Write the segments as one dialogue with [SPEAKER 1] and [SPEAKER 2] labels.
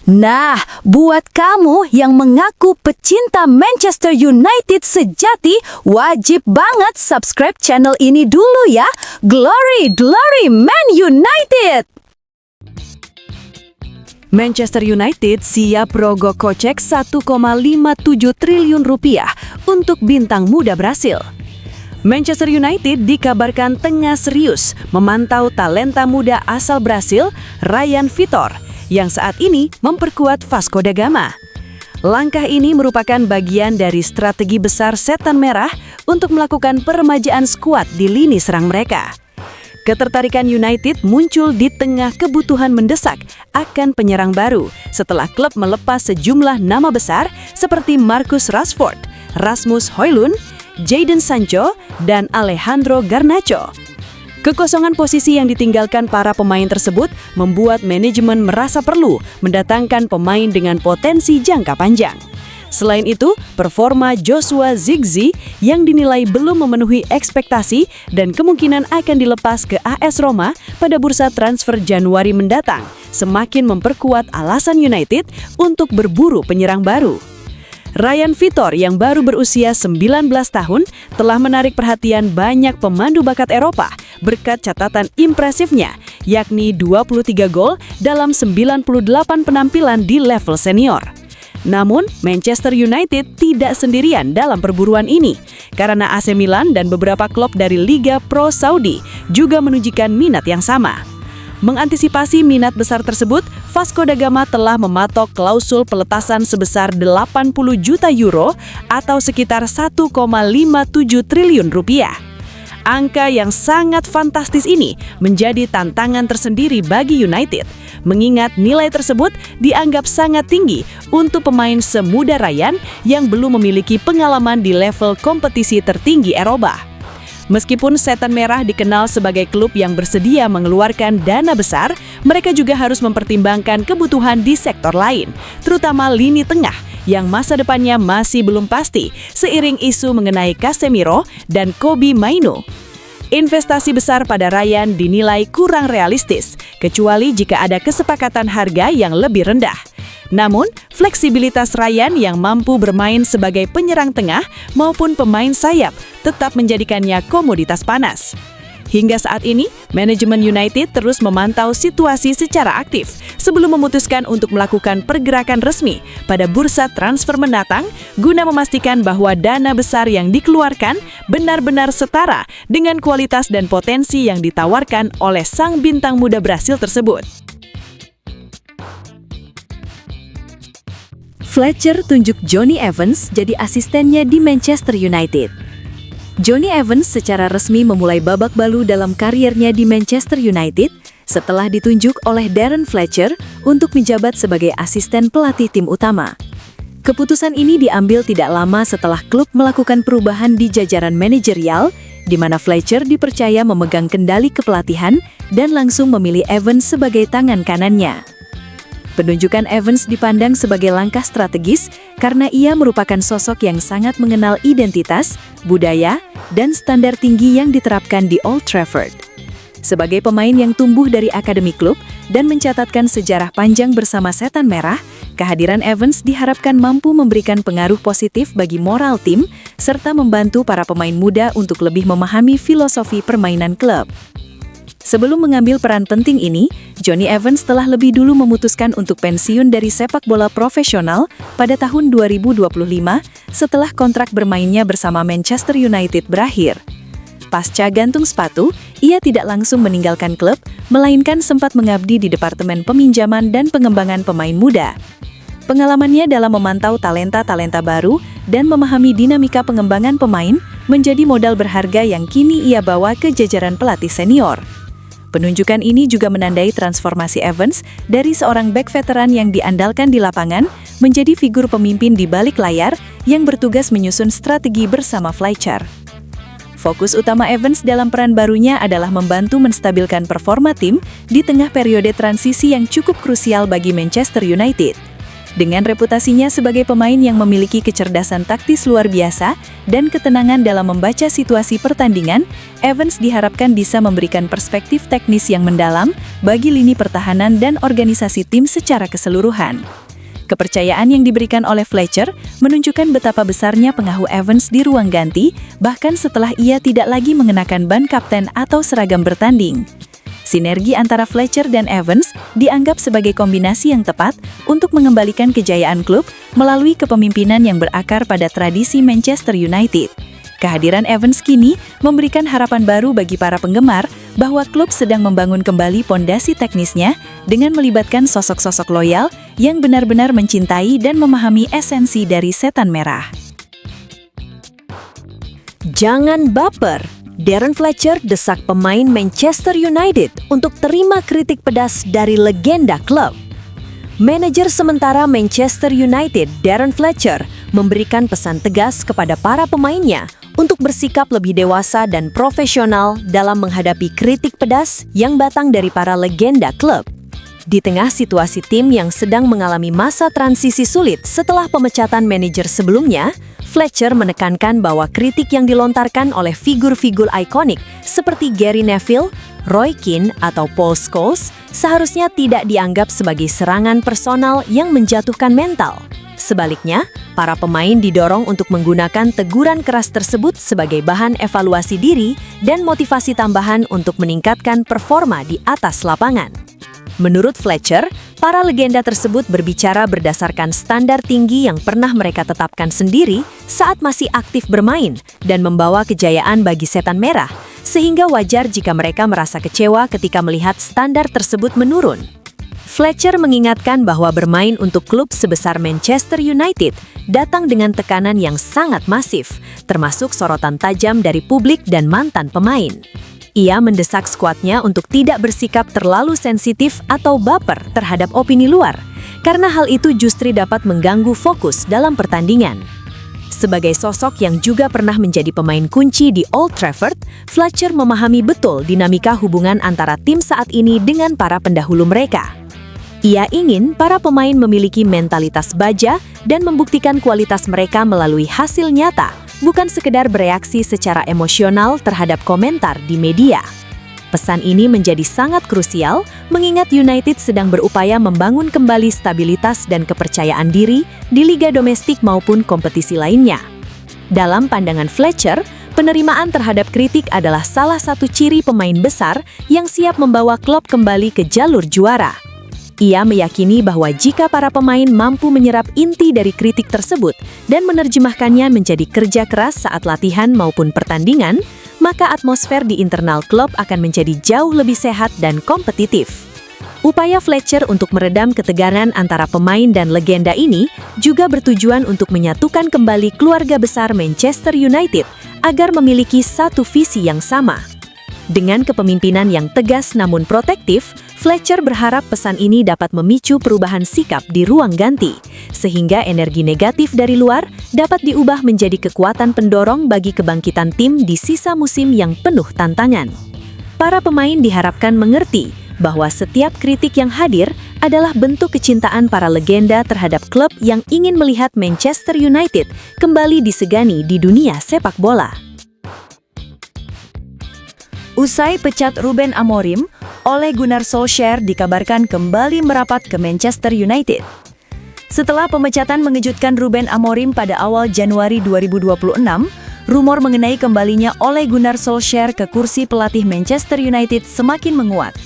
[SPEAKER 1] Nah, buat kamu yang mengaku pecinta Manchester United sejati, wajib banget subscribe channel ini dulu ya. Glory, glory Man United!
[SPEAKER 2] Manchester United siap rogoh kocek 1,57 triliun rupiah untuk bintang muda Brasil. Manchester United dikabarkan tengah serius memantau talenta muda asal Brasil, Ryan Vitor, yang saat ini memperkuat Vasco da Gama. Langkah ini merupakan bagian dari strategi besar Setan Merah untuk melakukan peremajaan skuad di lini serang mereka. Ketertarikan United muncul di tengah kebutuhan mendesak akan penyerang baru setelah klub melepas sejumlah nama besar seperti Marcus Rashford, Rasmus Højlund, Jadon Sancho, dan Alejandro Garnacho. Kekosongan posisi yang ditinggalkan para pemain tersebut membuat manajemen merasa perlu mendatangkan pemain dengan potensi jangka panjang. Selain itu, performa Joshua Zirkzee yang dinilai belum memenuhi ekspektasi dan kemungkinan akan dilepas ke AS Roma pada bursa transfer Januari mendatang semakin memperkuat alasan United untuk berburu penyerang baru. Ryan Vitor yang baru berusia 19 tahun telah menarik perhatian banyak pemandu bakat Eropa berkat catatan impresifnya, yakni 23 gol dalam 98 penampilan di level senior. Namun, Manchester United tidak sendirian dalam perburuan ini, karena AC Milan dan beberapa klub dari Liga Pro Saudi juga menunjukkan minat yang sama. Mengantisipasi minat besar tersebut, Vasco da Gama telah mematok klausul peletasan sebesar 80 juta euro atau sekitar 1,57 triliun rupiah. Angka yang sangat fantastis ini menjadi tantangan tersendiri bagi United, mengingat nilai tersebut dianggap sangat tinggi untuk pemain semuda Ryan yang belum memiliki pengalaman di level kompetisi tertinggi Eropa. Meskipun Setan Merah dikenal sebagai klub yang bersedia mengeluarkan dana besar, mereka juga harus mempertimbangkan kebutuhan di sektor lain, terutama lini tengah yang masa depannya masih belum pasti seiring isu mengenai Casemiro dan Kobbie Mainoo. Investasi besar pada Ryan dinilai kurang realistis, kecuali jika ada kesepakatan harga yang lebih rendah. Namun, fleksibilitas Ryan yang mampu bermain sebagai penyerang tengah maupun pemain sayap tetap menjadikannya komoditas panas. Hingga saat ini, manajemen United terus memantau situasi secara aktif sebelum memutuskan untuk melakukan pergerakan resmi pada bursa transfer mendatang guna memastikan bahwa dana besar yang dikeluarkan benar-benar setara dengan kualitas dan potensi yang ditawarkan oleh sang bintang muda Brasil tersebut.
[SPEAKER 1] Fletcher tunjuk Jonny Evans jadi asistennya di Manchester United. Jonny Evans secara resmi memulai babak baru dalam kariernya di Manchester United setelah ditunjuk oleh Darren Fletcher untuk menjabat sebagai asisten pelatih tim utama. Keputusan ini diambil tidak lama setelah klub melakukan perubahan di jajaran manajerial, di mana Fletcher dipercaya memegang kendali kepelatihan dan langsung memilih Evans sebagai tangan kanannya. Penunjukan Evans dipandang sebagai langkah strategis karena ia merupakan sosok yang sangat mengenal identitas, budaya, dan standar tinggi yang diterapkan di Old Trafford. Sebagai pemain yang tumbuh dari akademi klub dan mencatatkan sejarah panjang bersama Setan Merah, kehadiran Evans diharapkan mampu memberikan pengaruh positif bagi moral tim serta membantu para pemain muda untuk lebih memahami filosofi permainan klub. Sebelum mengambil peran penting ini, Jonny Evans telah lebih dulu memutuskan untuk pensiun dari sepak bola profesional pada tahun 2025 setelah kontrak bermainnya bersama Manchester United berakhir. Pasca gantung sepatu, ia tidak langsung meninggalkan klub, melainkan sempat mengabdi di Departemen Peminjaman dan Pengembangan Pemain Muda. Pengalamannya dalam memantau talenta-talenta baru dan memahami dinamika pengembangan pemain menjadi modal berharga yang kini ia bawa ke jajaran pelatih senior. Penunjukan ini juga menandai transformasi Evans dari seorang bek veteran yang diandalkan di lapangan menjadi figur pemimpin di balik layar yang bertugas menyusun strategi bersama Fletcher. Fokus utama Evans dalam peran barunya adalah membantu menstabilkan performa tim di tengah periode transisi yang cukup krusial bagi Manchester United. Dengan reputasinya sebagai pemain yang memiliki kecerdasan taktis luar biasa dan ketenangan dalam membaca situasi pertandingan, Evans diharapkan bisa memberikan perspektif teknis yang mendalam bagi lini pertahanan dan organisasi tim secara keseluruhan. Kepercayaan yang diberikan oleh Fletcher menunjukkan betapa besarnya pengaruh Evans di ruang ganti, bahkan setelah ia tidak lagi mengenakan ban kapten atau seragam bertanding. Sinergi antara Fletcher dan Evans dianggap sebagai kombinasi yang tepat untuk mengembalikan kejayaan klub melalui kepemimpinan yang berakar pada tradisi Manchester United. Kehadiran Evans kini memberikan harapan baru bagi para penggemar bahwa klub sedang membangun kembali pondasi teknisnya dengan melibatkan sosok-sosok loyal yang benar-benar mencintai dan memahami esensi dari setan merah.
[SPEAKER 2] Jangan baper. Darren Fletcher desak pemain Manchester United untuk terima kritik pedas dari legenda klub. Manajer sementara Manchester United, Darren Fletcher, memberikan pesan tegas kepada para pemainnya untuk bersikap lebih dewasa dan profesional dalam menghadapi kritik pedas yang datang dari para legenda klub. Di tengah situasi tim yang sedang mengalami masa transisi sulit setelah pemecatan manajer sebelumnya, Fletcher menekankan bahwa kritik yang dilontarkan oleh figur-figur ikonik seperti Gary Neville, Roy Keane, atau Paul Scholes seharusnya tidak dianggap sebagai serangan personal yang menjatuhkan mental. Sebaliknya, para pemain didorong untuk menggunakan teguran keras tersebut sebagai bahan evaluasi diri dan motivasi tambahan untuk meningkatkan performa di atas lapangan. Menurut Fletcher, para legenda tersebut berbicara berdasarkan standar tinggi yang pernah mereka tetapkan sendiri saat masih aktif bermain dan membawa kejayaan bagi setan merah, sehingga wajar jika mereka merasa kecewa ketika melihat standar tersebut menurun. Fletcher mengingatkan bahwa bermain untuk klub sebesar Manchester United datang dengan tekanan yang sangat masif, termasuk sorotan tajam dari publik dan mantan pemain. Ia mendesak skuadnya untuk tidak bersikap terlalu sensitif atau baper terhadap opini luar, karena hal itu justru dapat mengganggu fokus dalam pertandingan. Sebagai sosok yang juga pernah menjadi pemain kunci di Old Trafford, Fletcher memahami betul dinamika hubungan antara tim saat ini dengan para pendahulu mereka. Ia ingin para pemain memiliki mentalitas baja dan membuktikan kualitas mereka melalui hasil nyata, bukan sekedar bereaksi secara emosional terhadap komentar di media. Pesan ini menjadi sangat krusial mengingat United sedang berupaya membangun kembali stabilitas dan kepercayaan diri di liga domestik maupun kompetisi lainnya. Dalam pandangan Fletcher, penerimaan terhadap kritik adalah salah satu ciri pemain besar yang siap membawa klub kembali ke jalur juara. Ia meyakini bahwa jika para pemain mampu menyerap inti dari kritik tersebut dan menerjemahkannya menjadi kerja keras saat latihan maupun pertandingan, maka atmosfer di internal klub akan menjadi jauh lebih sehat dan kompetitif. Upaya Fletcher untuk meredam ketegangan antara pemain dan legenda ini juga bertujuan untuk menyatukan kembali keluarga besar Manchester United agar memiliki satu visi yang sama. Dengan kepemimpinan yang tegas namun protektif, Fletcher berharap pesan ini dapat memicu perubahan sikap di ruang ganti, sehingga energi negatif dari luar dapat diubah menjadi kekuatan pendorong bagi kebangkitan tim di sisa musim yang penuh tantangan. Para pemain diharapkan mengerti bahwa setiap kritik yang hadir adalah bentuk kecintaan para legenda terhadap klub yang ingin melihat Manchester United kembali disegani di dunia sepak bola. Usai pecat Ruben Amorim, Ole Gunnar Solskjaer dikabarkan kembali merapat ke Manchester United. Setelah pemecatan mengejutkan Ruben Amorim pada awal Januari 2026, rumor mengenai kembalinya Ole Gunnar Solskjaer ke kursi pelatih Manchester United semakin menguat.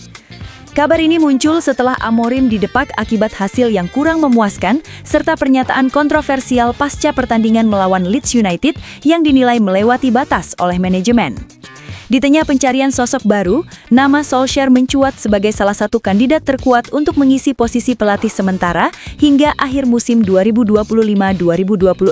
[SPEAKER 2] Kabar ini muncul setelah Amorim didepak akibat hasil yang kurang memuaskan serta pernyataan kontroversial pasca pertandingan melawan Leeds United yang dinilai melewati batas oleh manajemen. Di tengah pencarian sosok baru, nama Solskjaer mencuat sebagai salah satu kandidat terkuat untuk mengisi posisi pelatih sementara hingga akhir musim 2025-2026.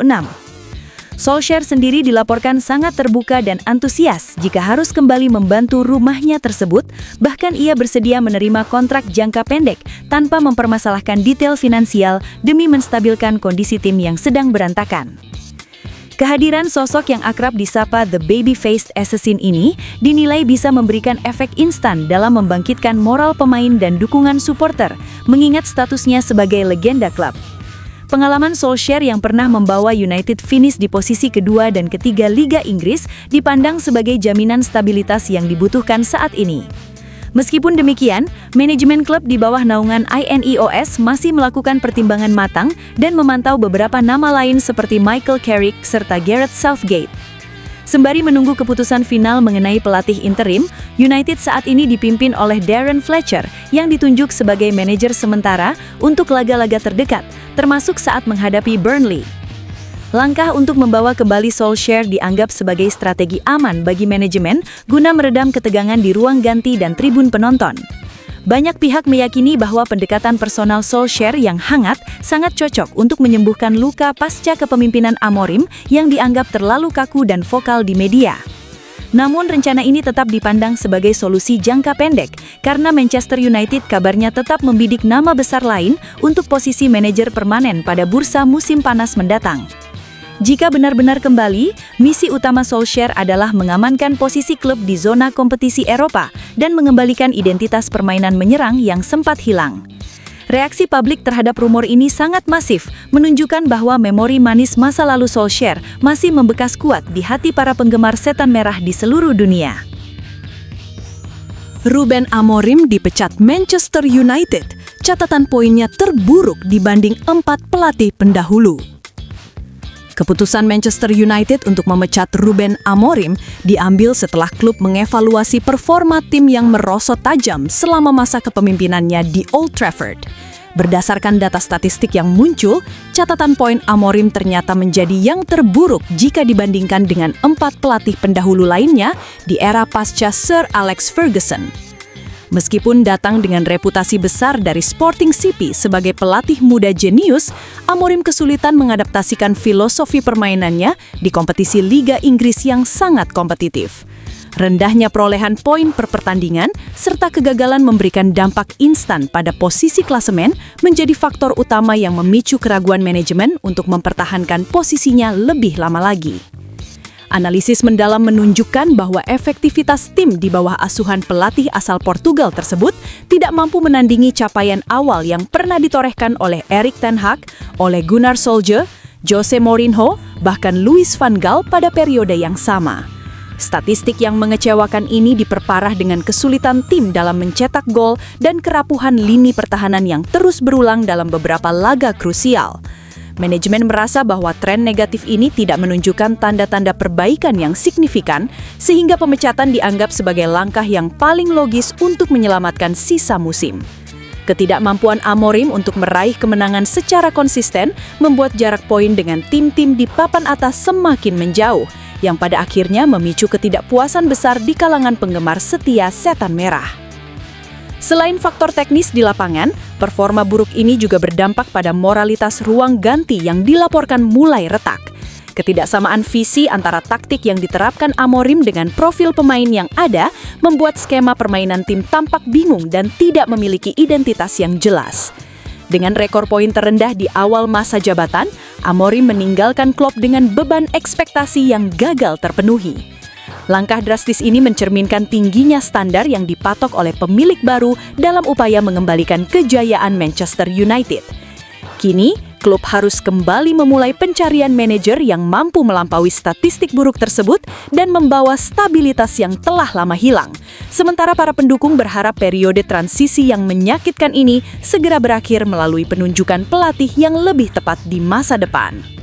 [SPEAKER 2] Solskjaer sendiri dilaporkan sangat terbuka dan antusias jika harus kembali membantu rumahnya tersebut, bahkan ia bersedia menerima kontrak jangka pendek tanpa mempermasalahkan detail finansial demi menstabilkan kondisi tim yang sedang berantakan. Kehadiran sosok yang akrab disapa The Baby-Faced Assassin ini dinilai bisa memberikan efek instan dalam membangkitkan moral pemain dan dukungan supporter, mengingat statusnya sebagai legenda klub.
[SPEAKER 1] Pengalaman Solskjaer yang pernah membawa United finish di posisi kedua dan ketiga Liga Inggris dipandang sebagai jaminan stabilitas yang dibutuhkan saat ini. Meskipun demikian, manajemen klub di bawah naungan INEOS masih melakukan pertimbangan matang dan memantau beberapa nama lain seperti Michael Carrick serta Gareth Southgate. Sembari menunggu keputusan final mengenai pelatih interim, United saat ini dipimpin oleh Darren Fletcher yang ditunjuk sebagai manajer sementara untuk laga-laga terdekat, termasuk saat menghadapi Burnley. Langkah untuk membawa kembali Solskjaer dianggap sebagai strategi aman bagi manajemen guna meredam ketegangan di ruang ganti dan tribun penonton. Banyak pihak meyakini bahwa pendekatan personal Solskjaer yang hangat sangat cocok untuk menyembuhkan luka pasca kepemimpinan Amorim yang dianggap terlalu kaku dan vokal di media. Namun rencana ini tetap dipandang sebagai solusi jangka pendek karena Manchester United kabarnya tetap membidik nama besar lain untuk posisi manajer permanen pada bursa musim panas mendatang. Jika benar-benar kembali, misi utama Solskjaer adalah mengamankan posisi klub di zona kompetisi Eropa dan mengembalikan identitas permainan menyerang yang sempat hilang. Reaksi publik terhadap rumor ini sangat masif, menunjukkan bahwa memori manis masa lalu Solskjaer masih membekas kuat di hati para penggemar setan merah di seluruh dunia.
[SPEAKER 2] Ruben Amorim dipecat Manchester United, catatan poinnya terburuk dibanding 4 pelatih pendahulu. Keputusan Manchester United untuk memecat Ruben Amorim diambil setelah klub mengevaluasi performa tim yang merosot tajam selama masa kepemimpinannya di Old Trafford. Berdasarkan data statistik yang muncul, catatan poin Amorim ternyata menjadi yang terburuk jika dibandingkan dengan 4 pelatih pendahulu lainnya di era pasca Sir Alex Ferguson. Meskipun datang dengan reputasi besar dari Sporting CP sebagai pelatih muda jenius, Amorim kesulitan mengadaptasikan filosofi permainannya di kompetisi Liga Inggris yang sangat kompetitif. Rendahnya perolehan poin per pertandingan serta kegagalan memberikan dampak instan pada posisi klasemen menjadi faktor utama yang memicu keraguan manajemen untuk mempertahankan posisinya lebih lama lagi. Analisis mendalam menunjukkan bahwa efektivitas tim di bawah asuhan pelatih asal Portugal tersebut tidak mampu menandingi capaian awal yang pernah ditorehkan oleh Erik ten Hag, Ole Gunnar Solskjaer, Jose Mourinho, bahkan Louis van Gaal pada periode yang sama. Statistik yang mengecewakan ini diperparah dengan kesulitan tim dalam mencetak gol dan kerapuhan lini pertahanan yang terus berulang dalam beberapa laga krusial. Manajemen merasa bahwa tren negatif ini tidak menunjukkan tanda-tanda perbaikan yang signifikan, sehingga pemecatan dianggap sebagai langkah yang paling logis untuk menyelamatkan sisa musim. Ketidakmampuan Amorim untuk meraih kemenangan secara konsisten membuat jarak poin dengan tim-tim di papan atas semakin menjauh, yang pada akhirnya memicu ketidakpuasan besar di kalangan penggemar setia setan merah. Selain faktor teknis di lapangan, performa buruk ini juga berdampak pada moralitas ruang ganti yang dilaporkan mulai retak. Ketidaksamaan visi antara taktik yang diterapkan Amorim dengan profil pemain yang ada membuat skema permainan tim tampak bingung dan tidak memiliki identitas yang jelas. Dengan rekor poin terendah di awal masa jabatan, Amorim meninggalkan klub dengan beban ekspektasi yang gagal terpenuhi. Langkah drastis ini mencerminkan tingginya standar yang dipatok oleh pemilik baru dalam upaya mengembalikan kejayaan Manchester United. Kini, klub harus kembali memulai pencarian manajer yang mampu melampaui statistik buruk tersebut dan membawa stabilitas yang telah lama hilang. Sementara para pendukung berharap periode transisi yang menyakitkan ini segera berakhir melalui penunjukan pelatih yang lebih tepat di masa depan.